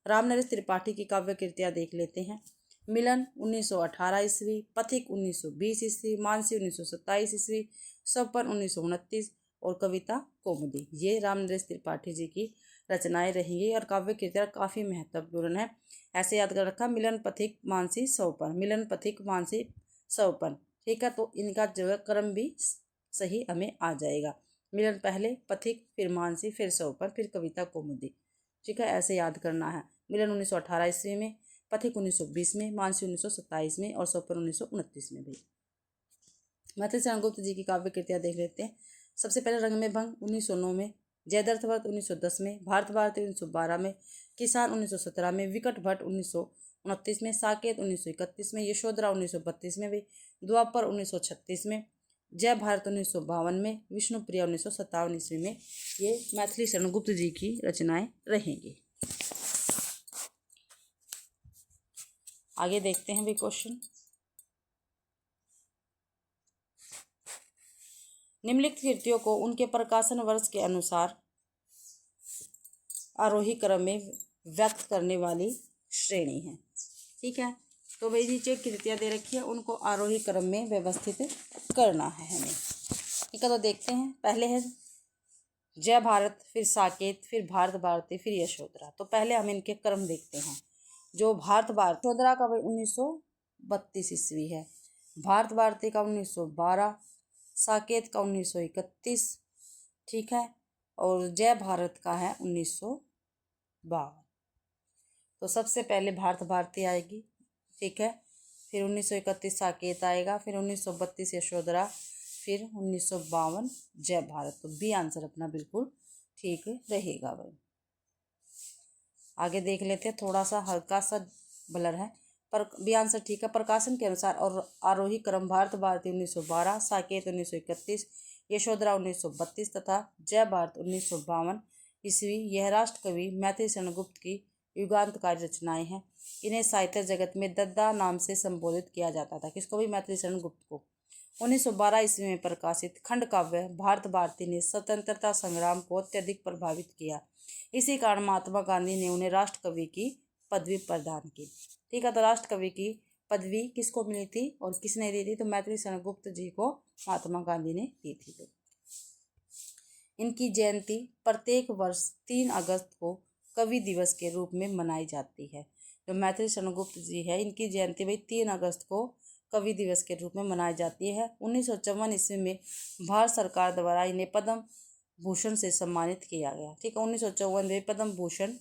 रामनरेश त्रिपाठी की काव्य कृतियां देख लेते हैं। मिलन 1918 ईस्वी, पथिक 1920 ईस्वी, मानसी 1927 ईस्वी, स्वपन 1929 और कविता कौमुदी। ये रामनरेश त्रिपाठी जी की रचनाएं रहेंगी और काव्य कृतियां काफ़ी महत्वपूर्ण है। ऐसे याद कर रखा, मिलन पथिक मानसी स्वपन, मिलन पथिक मानसी स्वपन। ठीक है, तो इनका जो क्रम भी सही हमें आ जाएगा। मिलन पहले, पथिक, फिर मानसी, फिर स्वपन, फिर कविता कौमुदी। ठीक है, ऐसे याद करना है। मिलन 1918 ईस्वी में, पथिक 1920 में, मानसी 1927 में और स्वपन 1929 में भी। मैथिली शरण गुप्त जी की काव्य कृतियां देख लेते हैं। सबसे पहले रंग में भंग 1909 में, जयद्रथ वध 1910 में, भारत भारती 1912 में, किसान 1917 में, विकट भट्ट 1929 में, साकेत 1931 में, यशोधरा 1932 में भी, द्वापर 1936 में, जय भारत 1952 में, विष्णुप्रिया 1957 ईस्वी में। ये मैथिली शरण गुप्त जी की रचनाएं रहेंगी। आगे देखते हैं भी क्वेश्चन। निम्नलिखित कृतियों को उनके प्रकाशन वर्ष के अनुसार आरोही क्रम में व्यक्त करने वाली श्रेणी है। ठीक है, तो भाई नीचे कृतियां दे रखी है, उनको आरोही क्रम में व्यवस्थित करना है हमें। ठीक है, तो देखते हैं। पहले है जय भारत, फिर साकेत, फिर भारत भारती, फिर यशोधरा। तो पहले हम इनके क्रम देखते हैं। जो भारत भारती, यशोधरा का भाई 1932 ईस्वी है, भारत भारती का 1912, साकेत का 1931। ठीक है, और जय भारत का है 1952। तो सबसे पहले भारत भारती आएगी। ठीक है, फिर 1931 साकेत आएगा, फिर 1932 यशोधरा, फिर 1952 जय भारत। तो बी आंसर अपना बिल्कुल ठीक रहेगा भाई। आगे देख लेते हैं, थोड़ा सा हल्का सा ब्लर है पर बी आंसर ठीक है। प्रकाशन के अनुसार और आरोही क्रम भारत भारती 1912, साकेत 1931, यशोधरा 1932 तथा जय भारत 1952 ईस्वी यह राष्ट्र कवि मैथिली शरण गुप्त की युगांतकारी रचनाएं हैं। इन्हें साहित्य जगत में दद्दा नाम से संबोधित किया जाता था। किसको भी? मैथिली शरण गुप्त को। 1912 ईस्वी में प्रकाशित खंड काव्य भारत भारती ने स्वतंत्रता संग्राम को अत्यधिक प्रभावित किया। इसी कारण महात्मा गांधी ने उन्हें राष्ट्र कवि की पदवी प्रदान की। ठीक है, तो राष्ट्र कवि की पदवी किसको मिली थी और किसने दी थी? तो मैथिली शरण गुप्त जी को महात्मा गांधी ने दी थी। तो इनकी जयंती प्रत्येक वर्ष 3 अगस्त को कवि दिवस के रूप में मनाई जाती है। जो मैथिली शरण गुप्त जी है, इनकी जयंती भाई 3 अगस्त को कवि दिवस के रूप में मनाई जाती है। 1954 ईस्वी में भारत सरकार द्वारा इन्हें पद्म भूषण से सम्मानित किया गया। ठीक है, 1954 में पद्म भूषण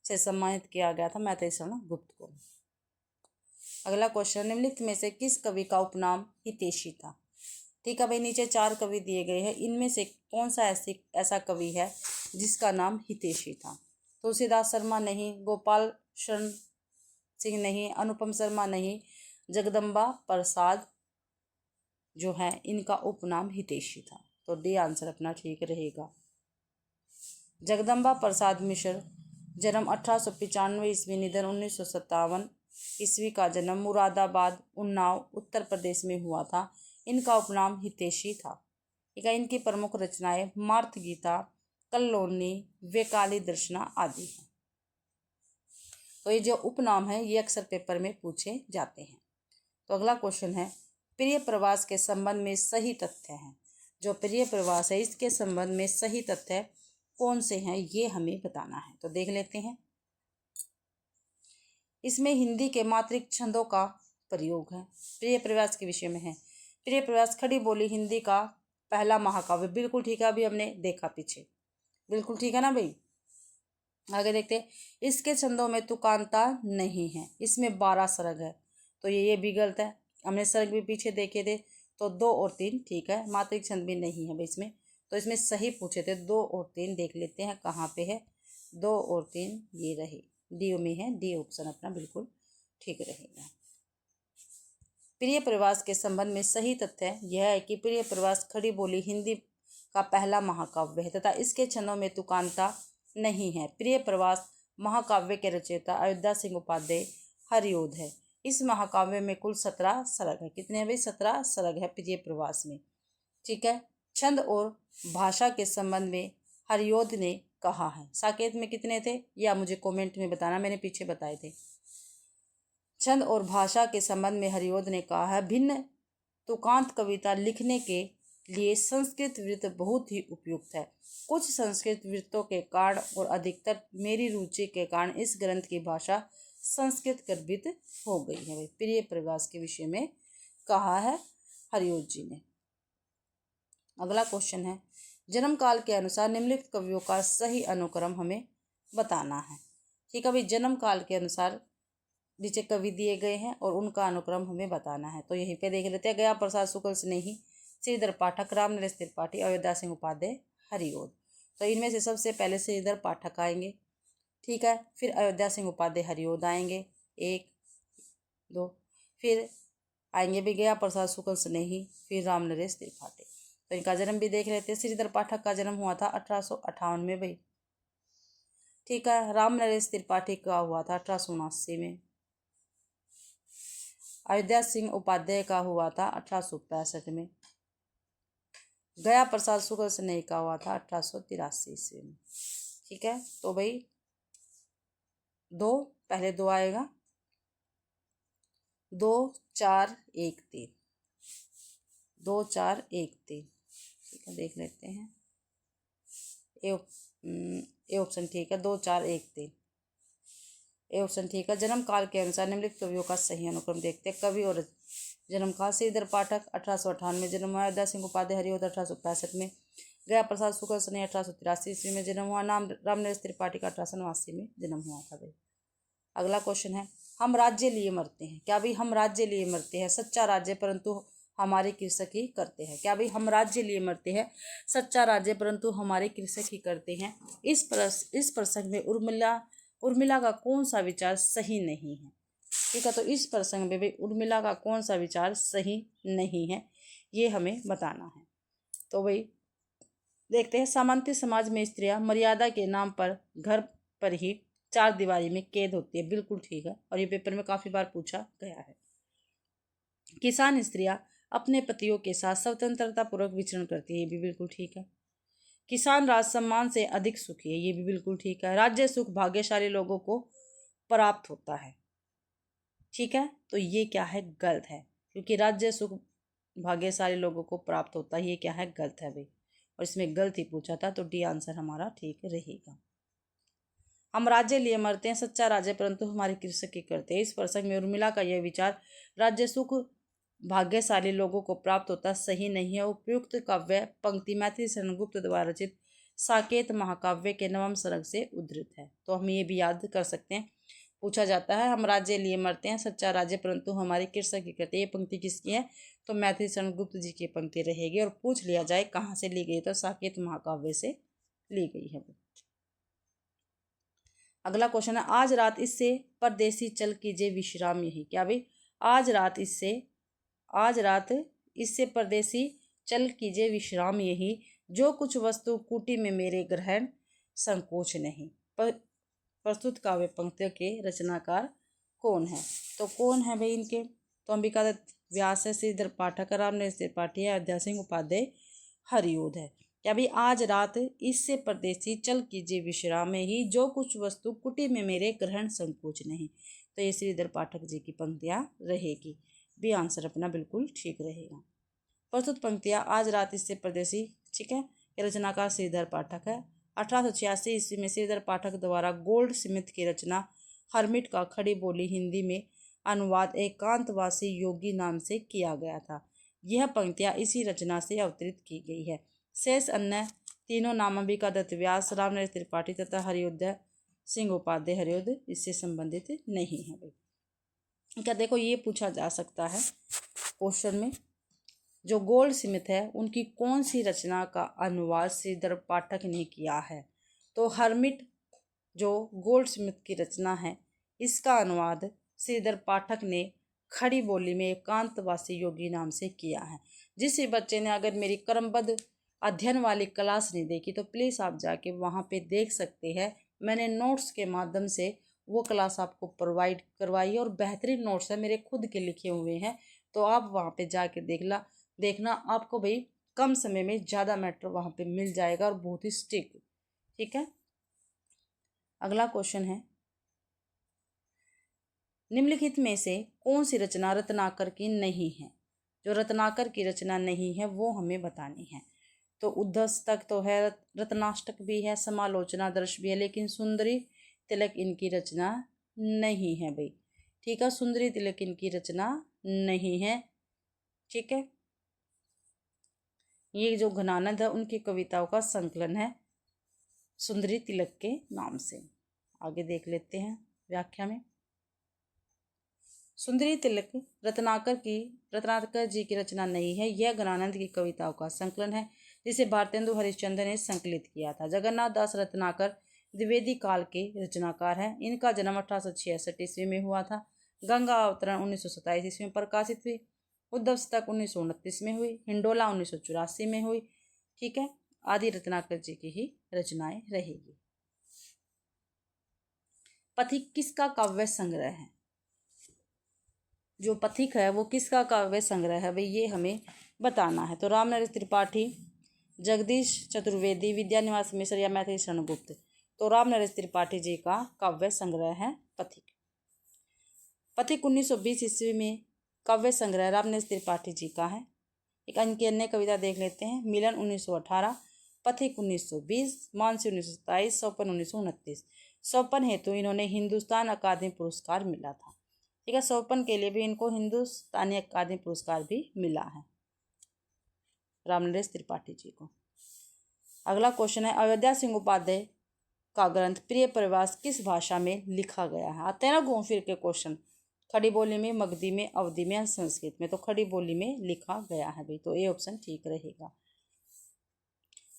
से सम्मानित किया गया था मैथिली शरण गुप्त को। अगला क्वेश्चन, निम्नलिखित में से किस कवि का उपनाम हितैषी था? ठीक है भाई, नीचे 4 कवि दिए गए हैं, इनमें से कौन सा ऐसा कवि है जिसका नाम हितैषी था? तुलसीदास शर्मा नहीं, गोपाल शरण सिंह नहीं, अनुपम शर्मा नहीं, जगदम्बा प्रसाद जो है इनका उपनाम हितैषी था। तो डी आंसर अपना ठीक रहेगा। जगदम्बा प्रसाद मिश्र, जन्म 1895 ईस्वी, निधन 1957 ईस्वी का जन्म मुरादाबाद, उन्नाव, उत्तर प्रदेश में हुआ था। इनका उपनाम हितैषी था। ठीक है, इनकी प्रमुख रचनाएं मार्थ गीता, कल्लोनी, वेकाली दर्शना आदि हैं। तो ये जो उपनाम है ये अक्सर पेपर में पूछे जाते हैं। तो अगला क्वेश्चन है, प्रिय प्रवास के संबंध में सही तथ्य हैं। जो प्रिय प्रवास है इसके संबंध में सही तथ्य कौन से हैं ये हमें बताना है। तो देख लेते हैं। इसमें हिंदी के मात्रिक छंदों का प्रयोग है। प्रिय प्रवास के विषय में है। प्रिय प्रवास खड़ी बोली हिंदी का पहला महाकाव्य। बिल्कुल ठीक है, अभी हमने देखा पीछे। बिल्कुल ठीक है ना भाई। आगे देखते हैं, इसके छंदों में तुकांता नहीं है। इसमें 12 सर्ग है। तो ये भी गलत है। हमने सर्ग भी पीछे देखे थे। तो 2 और 3 ठीक है। मात्रिक छंद भी नहीं है भाई इसमें। तो इसमें सही पूछे थे 2 और 3। देख लेते हैं कहाँ पे है। 2 और 3 ये रहे, डी में है। डी ऑप्शन अपना बिल्कुल ठीक रहेगा। प्रिय प्रवास के संबंध में सही तथ्य यह है कि प्रिय प्रवास खड़ी बोली हिंदी का पहला महाकाव्य है तथा इसके छंदों में तुकांता नहीं है। प्रिय प्रवास महाकाव्य के रचयिता अयोध्या सिंह उपाध्याय हरिओद है। इस महाकाव्य में कुल 17 सर्ग है। कितने भाई? 17 सर्ग है प्रिय प्रवास में। ठीक है, छंद और भाषा के संबंध में हरिओद ने कहा है। साकेत में कितने थे या मुझे कमेंट में बताना, मैंने पीछे बताए थे। छंद और भाषा के संबंध में हरिओद ने कहा है, भिन्न तुकांत कविता लिखने के लिए संस्कृत वृत्त बहुत ही उपयुक्त है। कुछ संस्कृत वृत्तों के कारण और अधिकतर मेरी रुचि के कारण इस ग्रंथ की भाषा संस्कृत गर्भित हो गई है। प्रिय प्रवास के विषय में कहा है हरिओद जी ने। अगला क्वेश्चन है, जन्म काल के अनुसार निम्नलिखित कवियों का सही अनुक्रम हमें बताना है। ठीक है भाई, जन्म काल के अनुसार नीचे कवि दिए गए हैं और उनका अनुक्रम हमें बताना है। तो यहीं पे देख लेते हैं। गया प्रसाद शुक्ल स्नेही, श्रीधर पाठक, रामनरेश त्रिपाठी, अयोध्या सिंह उपाध्याय हरिओद। तो इनमें से सबसे पहले श्रीधर पाठक आएंगे। ठीक है, फिर अयोध्या सिंह उपाध्याय हरिओद आएंगे 1 2, फिर आएंगे भी गया प्रसाद शुक्ल स्नेही, फिर रामनरेश त्रिपाठी। तो इनका जन्म भी देख लेते हैं। श्रीधर पाठक का जन्म हुआ था 1858 में भाई। ठीक है, रामनरेश त्रिपाठी का हुआ था 1879 में। अयोध्या सिंह उपाध्याय का हुआ था 1865 में। गया प्रसाद शुक्ल स्नेही का हुआ था 1883 ईस्वी में। ठीक है, तो भाई 2 पहले 2 आएगा, 2 4 1 3, 2 4 1 3। ठीक है, देख लेते हैं। ए ऑप्शन ठीक है, 2 4 1 3 ए ऑप्शन ठीक है। जन्म काल के अनुसार निम्नलिखित कवियों का सही अनुक्रम देखते हैं। कवि और जन्म काल, श्रीधर पाठक 1858 में जन्म हुआ, अयोध्या सिंह उपाध्याय हरिओद 1865 में, गया प्रसाद शुक्ल स्नेही 1883 ईस्वी में जन्म हुआ, रामनरेश त्रिपाठी का 1889 में जन्म हुआ था भाई। अगला क्वेश्चन है, हम राज्य लिए मरते हैं। क्या भाई? हम राज्य लिए मरते हैं। सच्चा राज्य परंतु हमारे कृषक ही करते हैं। क्या भाई, हम राज्य लिए मरते हैं, सच्चा राज्य परंतु हमारे कृषक ही करते हैं। इस प्रसंग में उर्मिला का कौन सा विचार सही नहीं है? ठीक है, तो इस प्रसंग में भाई उर्मिला का कौन सा विचार सही नहीं है, ये हमें बताना है। तो भाई देखते हैं, सामंती समाज में स्त्रियां मर्यादा के नाम पर घर पर ही चार दीवारी में कैद होती है। बिल्कुल ठीक है, और ये पेपर में काफी बार पूछा गया है। किसान स्त्रियां अपने पतियों के साथ स्वतंत्रता पूर्वक विचरण करती है, ये भी बिल्कुल ठीक है। किसान राज सम्मान से अधिक सुखी है, ये भी बिल्कुल ठीक है। राज्य सुख भाग्यशाली लोगों को प्राप्त होता है। ठीक है, तो ये क्या है? गलत है, क्योंकि राज्य सुख भाग्यशाली लोगों को प्राप्त होता है, ये क्या है? गलत है भाई, और इसमें गलत ही पूछा था, तो डी आंसर हमारा ठीक रहेगा। हम राज्य लिए मरते हैं, सच्चा राज्य परंतु हमारे कृषक ही करते हैं। इस प्रसंग में उर्मिला का यह विचार राज्य सुख भाग्यशाली लोगों को प्राप्त होता सही नहीं है। उपयुक्त काव्य पंक्ति मैथिली शरण गुप्त द्वारा रचित साकेत महाकाव्य के नवम सर्ग से उद्धृत है। तो हम ये भी याद कर सकते हैं, पूछा जाता है हम राज्य लिए मरते हैं, सच्चा राज्य परंतु हमारे कृषक ही करते हैं। ये पंक्ति किसकी है? तो मैथिली शरण गुप्त जी की पंक्ति रहेगी। और पूछ लिया जाए कहाँ से ली गई, तो साकेत महाकाव्य से ली गई है। अगला क्वेश्चन है, आज रात इससे परदेसी चल कीजिए विश्राम यही। क्या भाई, आज रात इससे परदेसी चल कीजिए विश्राम यही, जो कुछ वस्तु कुटी में मेरे ग्रहण संकोच नहीं। प्रस्तुत काव्य पंक्तियों के रचनाकार कौन है? तो कौन है भाई इनके? तो अंबिका दत्त व्यास है, श्रीधर पाठक, रामनरेश त्रिपाठी है, अयोध्या सिंह उपाध्याय हरिओद है। क्या भाई, आज रात इससे परदेसी चल कीजिए विश्राम में ही, जो कुछ वस्तु कुटी में मेरे ग्रहण संकोच नहीं। तो ये श्रीधर पाठक जी की पंक्तियां रहेगी, भी आंसर अपना बिल्कुल ठीक रहेगा। प्रस्तुत पंक्तियां आज रात इससे परदेसी, ठीक है, ये रचनाकार श्रीधर पाठक है। 1886 ईस्वी में श्रीधर पाठक द्वारा गोल्ड स्मिथ की रचना हर्मिट का खड़ी बोली हिंदी में अनुवाद एकांतवासी योगी नाम से किया गया था। यह पंक्तियां इसी रचना से अवतरित की गई है। शेष अन्य तीनों नाम अंबिका दत्त व्यास, रामनरेश त्रिपाठी तथा हरिओद्य सिंह उपाध्याय हरिओद इससे संबंधित नहीं है भाई। क्या देखो, ये पूछा जा सकता है क्वेश्चन में, जो गोल्ड स्मिथ है उनकी कौन सी रचना का अनुवाद श्रीधर पाठक ने किया है? तो हर्मिट जो गोल्ड स्मिथ की रचना है, इसका अनुवाद श्रीधर पाठक ने खड़ी बोली में एकांतवासी योगी नाम से किया है। जिस बच्चे ने अगर मेरी क्रमबद्ध अध्ययन वाली क्लास नहीं देखी तो प्लीज़ आप जाके वहाँ पे देख सकते हैं। मैंने नोट्स के माध्यम से वो क्लास आपको प्रोवाइड करवाई है, और बेहतरीन नोट्स है, मेरे खुद के लिखे हुए हैं। तो आप वहाँ पे जाके देखना आपको भाई कम समय में ज़्यादा मैटर वहाँ पे मिल जाएगा, और बहुत ही स्टिक। ठीक है, अगला क्वेश्चन है, निम्नलिखित में से कौन सी रचना रत्नाकर की नहीं है? जो रत्नाकर की रचना नहीं है वो हमें बतानी है। तो उद्धस्तक तो है, रत्नाष्टक भी है, समालोचना दर्श भी है, लेकिन सुंदरी तिलक इनकी रचना नहीं है भाई। ठीक है, सुंदरी तिलक इनकी रचना नहीं है। ठीक है, ये जो घनानंद है उनकी कविताओं का संकलन है सुंदरी तिलक के नाम से। आगे देख लेते हैं व्याख्या में। सुंदरी तिलक रत्नाकर जी की रचना नहीं है, यह घनानंद की कविताओं का संकलन है, जिसे भारतेंदु हरिश्चंद्र ने संकलित किया था। जगन्नाथ दास रत्नाकर द्विवेदी काल के रचनाकार हैं। इनका जन्म 1866 ईस्वी में हुआ था। गंगा अवतरण 1927 ईस्वी में प्रकाशित हुई। उद्धव शतक 1929 में हुई। हिंडोला 1984 में हुई। ठीक है, आदि रत्नाकर जी की ही रचनाएं रहेगी। पथिक किसका काव्य संग्रह है? जो पथिक है वो किसका काव्य संग्रह है भाई, ये हमें बताना है। तो रामनरेश त्रिपाठी, जगदीश चतुर्वेदी, विद्यानिवास मिश्र या मैथिली शरण गुप्त। तो रामनरेश त्रिपाठी जी का काव्य संग्रह है पथिक। पथिक 1920 ईस्वी में काव्य संग्रह रामनरेश त्रिपाठी जी का है। एक इनकी अन्य कविता देख लेते हैं। मिलन 1918, पथिक 1920, मानसी 1927, स्वपन 1929। स्वपन हेतु इन्होंने हिंदुस्तान अकादमी पुरस्कार मिला था। ठीक है, स्वपन के लिए भी इनको हिंदुस्तानी अकादमी पुरस्कार भी मिला है रामनरेश त्रिपाठी जी को। अगला क्वेश्चन है, अयोध्या सिंह उपाध्याय का ग्रंथ प्रिय प्रवास किस भाषा में लिखा गया है? आते हैं ना घूम फिर के क्वेश्चन, खड़ी बोली में, मगधी में, अवधी में या संस्कृत में? तो खड़ी बोली में लिखा गया है भाई, तो ये ऑप्शन ठीक रहेगा।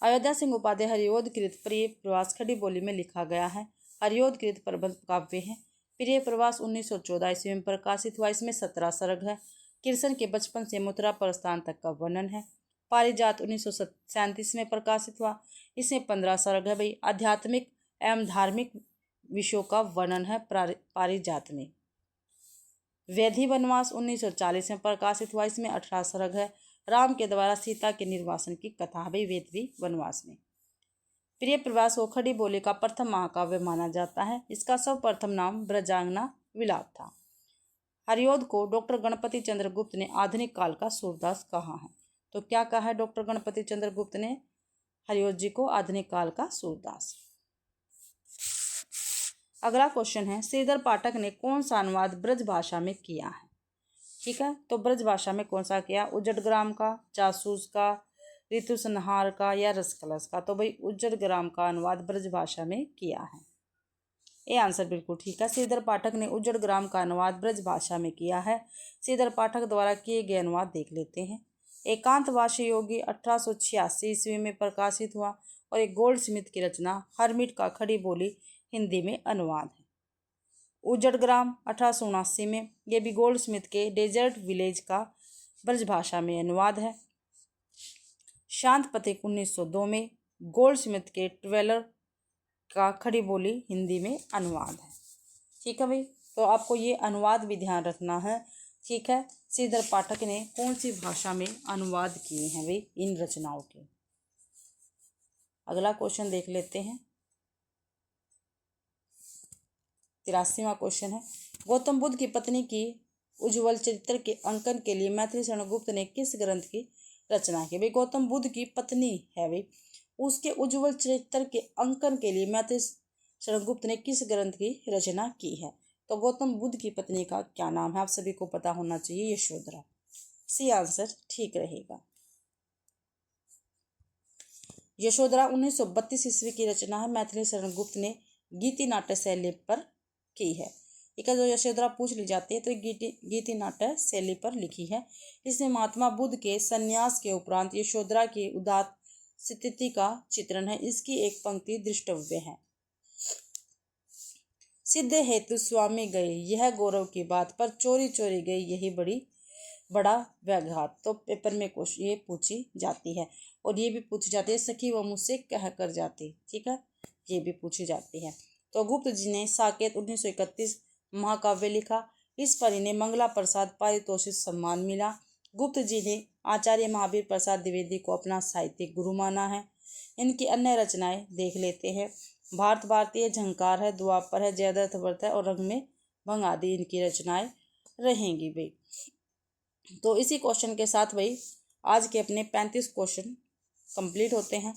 अयोध्या सिंह उपाध्याय हरिओदकृत प्रिय प्रवास खड़ी बोली में लिखा गया है। हरिओदकृत प्रबंध काव्य है। प्रिय प्रवास 1914 ईस्वी में प्रकाशित हुआ। इसमें 17 सर्ग है। कृष्ण के बचपन से मथुरा प्रस्थान तक का वर्णन है। पारिजात 1937 में प्रकाशित हुआ। इसमें 15 सर्ग है भाई। आध्यात्मिक एवं धार्मिक विषयों का वर्णन है पारिजात में। वैधी वनवास 1940 में प्रकाशित हुआ। इसमें 18 सर्ग है। राम के द्वारा सीता के निर्वासन की कथा भाई वैधी वनवास में। प्रिय प्रवास को खड़ी बोली का प्रथम महाकाव्य माना जाता है। इसका सर्वप्रथम नाम ब्रजांगना विलाप था। हरिओद को डॉक्टर गणपति चंद्र गुप्त ने आधुनिक काल का सूरदास कहा है। तो क्या कहा है डॉक्टर गणपति चंद्र गुप्त ने हरिओद जी को? आधुनिक काल का सूरदास। अगला क्वेश्चन है, श्रीधर पाठक ने कौन सा अनुवाद ब्रज भाषा में किया है? ठीक है, तो ब्रज भाषा में कौन सा किया? उजड़ग्राम का, जासूस का, ऋतु संहार का या रसकलश का? तो भाई उजड़ग्राम का अनुवाद ब्रज भाषा में किया है। ये आंसर बिल्कुल ठीक है। श्रीधर पाठक ने उजड़ग्राम का अनुवाद ब्रज भाषा में किया है। श्रीधर पाठक द्वारा किए गए अनुवाद देख लेते हैं। एकांतवासी योगी 1886 ईस्वी में प्रकाशित हुआ और एक गोल्ड स्मिथ की रचना हरमिट का खड़ी बोली हिंदी में अनुवाद है। उजड़ग्राम 1879 में, ये भी गोल्ड स्मिथ के डेजर्ट विलेज का ब्रज भाषा में अनुवाद है। शांत पथिक 1902 में, गोल्ड स्मिथ के ट्वेलर का खड़ी बोली हिंदी में अनुवाद है। ठीक है भाई, तो आपको ये अनुवाद भी ध्यान रखना है। ठीक है, श्रीधर पाठक ने कौन सी भाषा में अनुवाद किए हैं भाई इन रचनाओं के? अगला क्वेश्चन देख लेते हैं। 83वां क्वेश्चन है, गौतम बुद्ध की पत्नी की उज्ज्वल चरित्र के अंकन के लिए मैथिली शरण गुप्त ने किस ग्रंथ की रचना की? भाई गौतम बुद्ध की पत्नी है भाई, उसके उज्ज्वल चरित्र के अंकन के लिए मैथिली शरण गुप्त ने किस ग्रंथ की रचना की है? तो गौतम बुद्ध की पत्नी का क्या नाम है? आप सभी को पता होना चाहिए, यशोधरा। सी आंसर ठीक रहेगा। यशोधरा 1932 ईस्वी की रचना है। मैथिली शरण गुप्त ने गीति नाट्य शैली पर की है। एक जो यशोधरा पूछ ली जाती है तो गीति नाट्य शैली पर लिखी है। इसमें महात्मा बुद्ध के संन्यास के उपरांत यशोधरा की उदात्त स्थिति का चित्रण है। इसकी एक पंक्ति दृष्टव्य है, सिद्ध हेतु स्वामी गए यह गौरव की बात, पर चोरी चोरी गई यही बड़ा व्याघात। तो पेपर में क्वेश्चन ये पूछी जाती है। और ये भी पूछी जाती है, सखी वह मुझसे कह कर जाती। ठीक है, ये भी पूछी जाती है। तो गुप्त जी ने साकेत 1931 महाकाव्य लिखा। इस पर इन्हें मंगला प्रसाद पारितोषिक सम्मान मिला। गुप्त जी ने आचार्य महावीर प्रसाद द्विवेदी को अपना साहित्यिक गुरु माना है। इनकी अन्य रचनाएं देख लेते हैं। भारत भारतीय, झंकार है, द्वापर है, जयद्रथ व्रत है और रंग में भंग आदि इनकी रचनाएं रहेंगी भाई। तो इसी क्वेश्चन के साथ भाई आज के अपने 35 क्वेश्चन कंप्लीट होते हैं।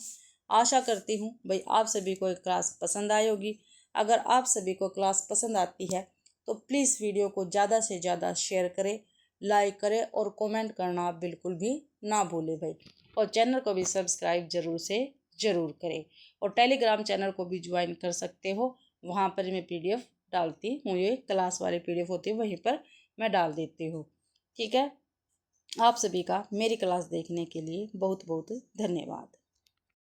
आशा करती हूँ भाई आप सभी को क्लास पसंद आई होगी। अगर आप सभी को क्लास पसंद आती है तो प्लीज़ वीडियो को ज़्यादा से ज़्यादा शेयर करें, लाइक करें और कमेंट करना बिल्कुल भी ना भूलें भाई। और चैनल को भी सब्सक्राइब ज़रूर से ज़रूर करें। और टेलीग्राम चैनल को भी ज्वाइन कर सकते हो, वहाँ पर मैं PDF डालती हूँ। ये क्लास वाले PDF होती है, वहीं पर मैं डाल देती हूँ। ठीक है, आप सभी का मेरी क्लास देखने के लिए बहुत बहुत धन्यवाद।